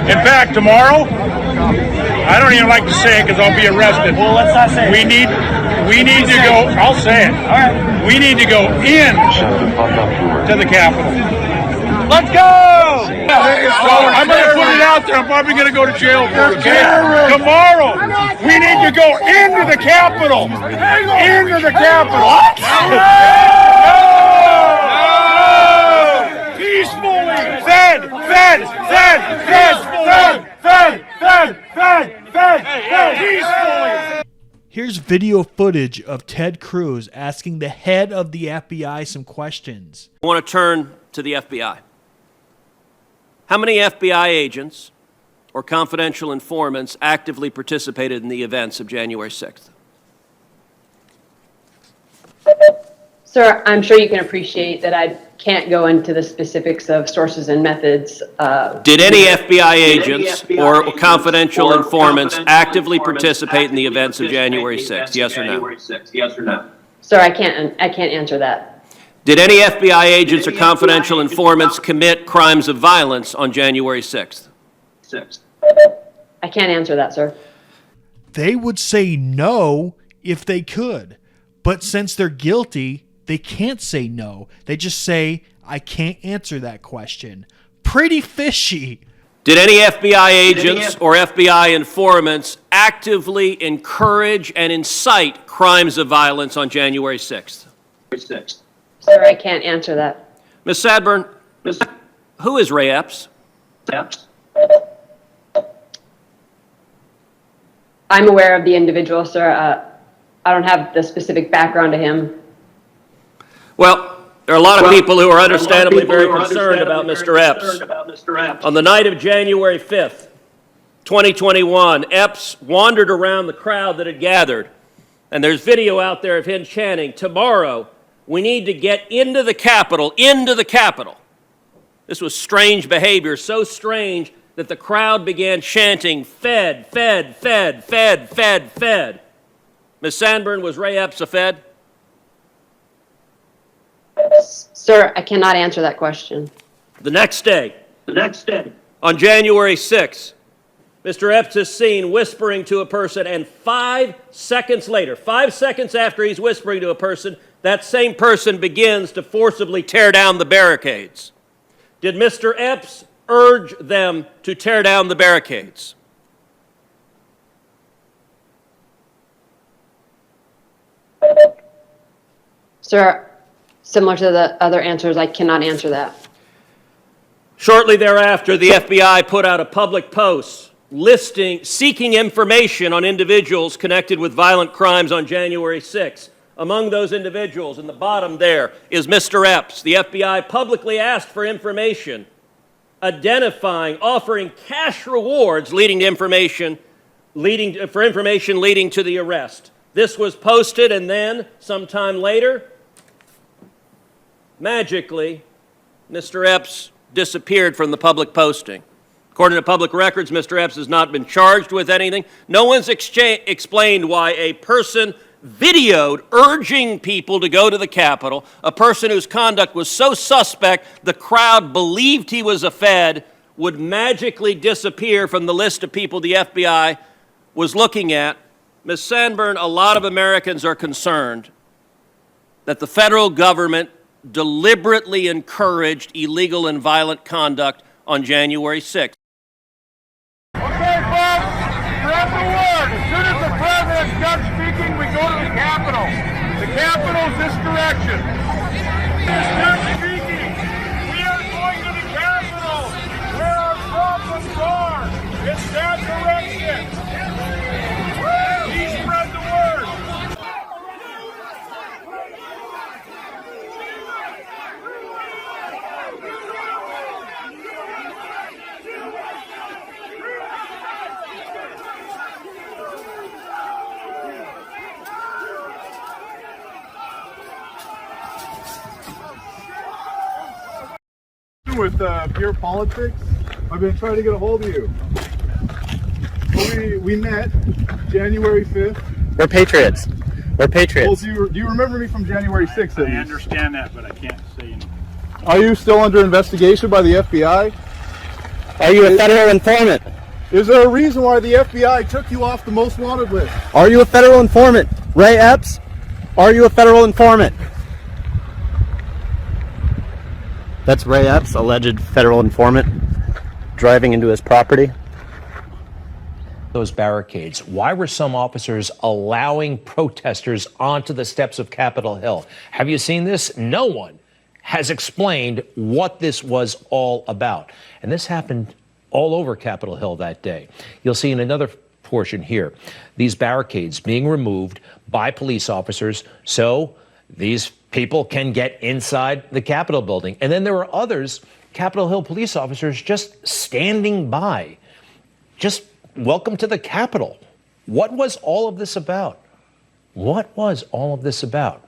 In fact, tomorrow, I don't even like to say it because I'll be arrested. Well, let's not say it. We need to go. I'll say it. All right. We need to go in to the Capitol. Let's go! So I'm going to put it out there. I'm probably going to go to jail for it, okay? Tomorrow, we need to go into the Capitol. Into the Capitol. What? No! Peacefully. Fed. Peacefully. Here's video footage of Ted Cruz asking the head of the FBI some questions. I want to turn to the FBI. How many FBI agents or confidential informants actively participated in the events of January 6th? Sir, I'm sure you can appreciate that I can't go into the specifics of sources and methods. Did any FBI agents or confidential informants actively participate in the events of January 6th? Yes or no? Sir, I can't answer that. Did any FBI agents or confidential informants commit crimes of violence on January 6th? I can't answer that, sir. They would say no if they could, but since they're guilty, they can't say no. They just say, I can't answer that question. Pretty fishy. Did any FBI agents or FBI informants actively encourage and incite crimes of violence on January 6th? Sir, I can't answer that. Ms. Sadburn, who is Ray Epps? I'm aware of the individual, sir. I don't have the specific background to him. Well, there are a lot of people who are understandably very concerned about Mr. Epps. On the night of January 5th, 2021, Epps wandered around the crowd that had gathered, and there's video out there of him chanting, "Tomorrow, we need to get into the Capitol, into the Capitol." This was strange behavior, so strange that the crowd began chanting, "Fed, Fed, Fed, Fed, Fed, Fed." Ms. Sandburn, was Ray Epps a Fed? Sir, I cannot answer that question. The next day, on January 6th, Mr. Epps is seen whispering to a person, and 5 seconds later, 5 seconds after he's whispering to a person, that same person begins to forcibly tear down the barricades. Did Mr. Epps urge them to tear down the barricades? Sir, similar to the other answers, I cannot answer that. Shortly thereafter, the FBI put out a public post seeking information on individuals connected with violent crimes on January 6th. Among those individuals, in the bottom there, is Mr. Epps. The FBI publicly asked for information, offering cash rewards leading to information leading to the arrest. This was posted, and then, sometime later, magically, Mr. Epps disappeared from the public posting. According to public records, Mr. Epps has not been charged with anything. No one's explained why a person videoed urging people to go to the Capitol, a person whose conduct was so suspect the crowd believed he was a Fed, would magically disappear from the list of people the FBI was looking at. Ms. Sandburn, a lot of Americans are concerned that the federal government deliberately encouraged illegal and violent conduct on January 6th. Okay, folks, spread the word. As soon as the president's done speaking, we go to the Capitol. The Capitol's this direction. He's done speaking. We are going to the Capitol, where our problems are. It's that direction. He spread the word. With pure politics, I've been trying to get a hold of you. We met January 5th. We're patriots. We're patriots. Well, do you remember me from January 6th? I understand that, but I can't say anything. Are you still under investigation by the FBI? Are you a federal informant? Is there a reason why the FBI took you off the most wanted list? Are you a federal informant? Ray Epps? Are you a federal informant? That's Ray Epps, alleged federal informant, driving into his property. Those barricades. Why were some officers allowing protesters onto the steps of Capitol Hill? Have you seen this? No one has explained what this was all about. And this happened all over Capitol Hill that day. You'll see in another portion here, these barricades being removed by police officers so these people can get inside the Capitol building. And then there were others, Capitol Hill police officers, just standing by. Just welcome to the Capitol. What was all of this about? What was all of this about?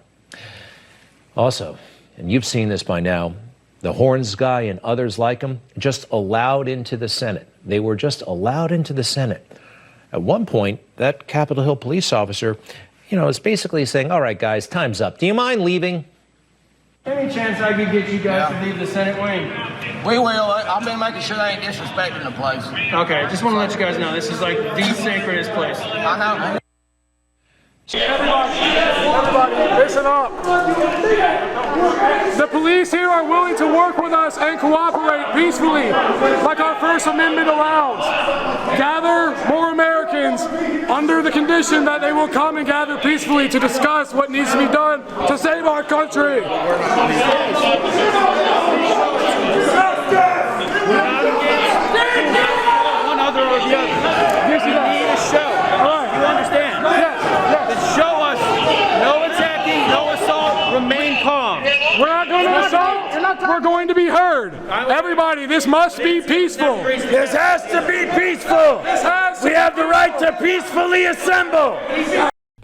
Also, and you've seen this by now, the Horns guy and others like him just allowed into the Senate. They were just allowed into the Senate. At one point, that Capitol Hill police officer, is basically saying, all right, guys, time's up. Do you mind leaving? Any chance I could get you guys to leave the Senate wing? We will. I've been making sure they ain't disrespecting the place. Okay, just want to let you guys know this is like the sacredest place. I know. Everybody, listen up. The police here are willing to work with us and cooperate peacefully, like our First Amendment allows. Gather more Americans under the condition that they will come and gather peacefully to discuss what needs to be done to save our country. One other or the other. We need a show. You understand? Yes. Then show us no attacking, no assault, remain calm. We're not going to assault. We're going to be heard. Everybody, this must be peaceful. This has to be peaceful. We have the right to peacefully assemble.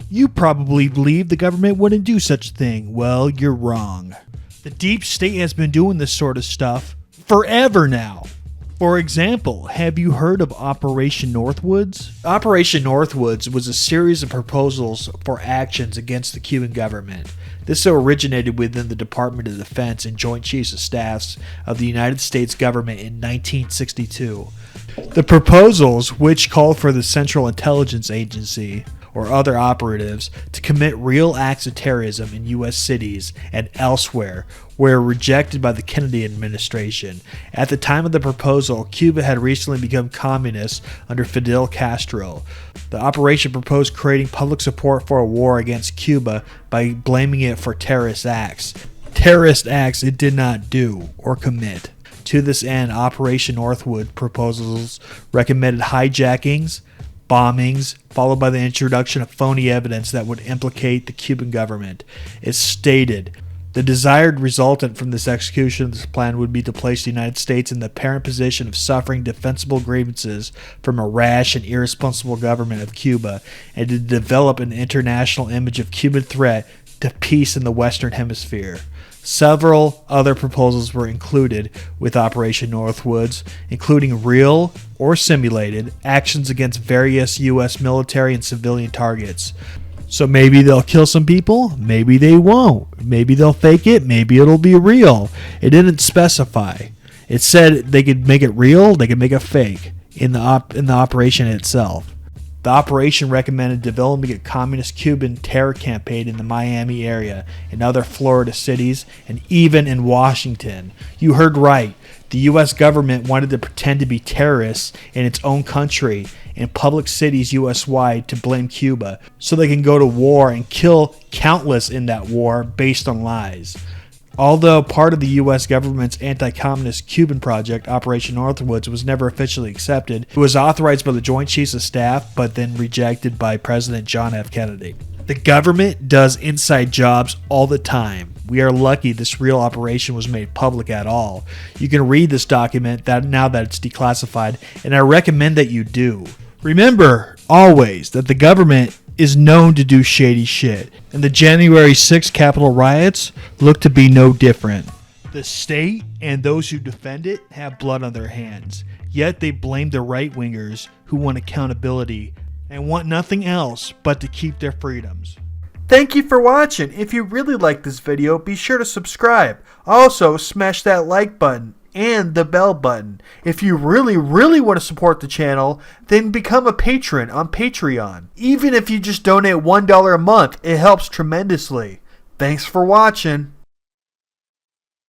You probably believe the government wouldn't do such a thing. Well, you're wrong. The deep state has been doing this sort of stuff forever now. For example, have you heard of Operation Northwoods? Operation Northwoods was a series of proposals for actions against the Cuban government. This originated within the Department of Defense and Joint Chiefs of Staffs of the United States government in 1962. The proposals, which called for the Central Intelligence Agency or other operatives to commit real acts of terrorism in U.S. cities and elsewhere, were rejected by the Kennedy administration. At the time of the proposal, Cuba had recently become communist under Fidel Castro. The operation proposed creating public support for a war against Cuba by blaming it for terrorist acts. Terrorist acts it did not do or commit. To this end, Operation Northwood proposals recommended hijackings, bombings, followed by the introduction of phony evidence that would implicate the Cuban government. It stated, the desired resultant from this execution of this plan would be to place the United States in the apparent position of suffering defensible grievances from a rash and irresponsible government of Cuba, and to develop an international image of Cuban threat to peace in the Western Hemisphere. Several other proposals were included with Operation Northwoods, including real or simulated actions against various U.S. military and civilian targets. So maybe they'll kill some people, maybe they won't. Maybe they'll fake it, maybe it'll be real. It didn't specify. It said they could make it real, they could make it fake in the operation itself. The operation recommended developing a communist Cuban terror campaign in the Miami area, in other Florida cities, and even in Washington. You heard right. The U.S. government wanted to pretend to be terrorists in its own country in public cities U.S.-wide to blame Cuba, so they can go to war and kill countless in that war based on lies. Although part of the U.S. government's anti-communist Cuban project, Operation Northwoods, was never officially accepted, it was authorized by the Joint Chiefs of Staff, but then rejected by President John F. Kennedy. The government does inside jobs all the time. We are lucky this real operation was made public at all. You can read this document now that it's declassified, and I recommend that you do. Remember, always, that the government is known to do shady shit, and the January 6th Capitol riots look to be no different. The state and those who defend it have blood on their hands, yet they blame the right-wingers who want accountability and want nothing else but to keep their freedoms. Thank you for watching. If you really like this video, be sure to subscribe. Also, smash that like button. and the bell button. If you really, really want to support the channel, then become a patron on Patreon. Even if you just donate $1 a month, it helps tremendously. Thanks for watching.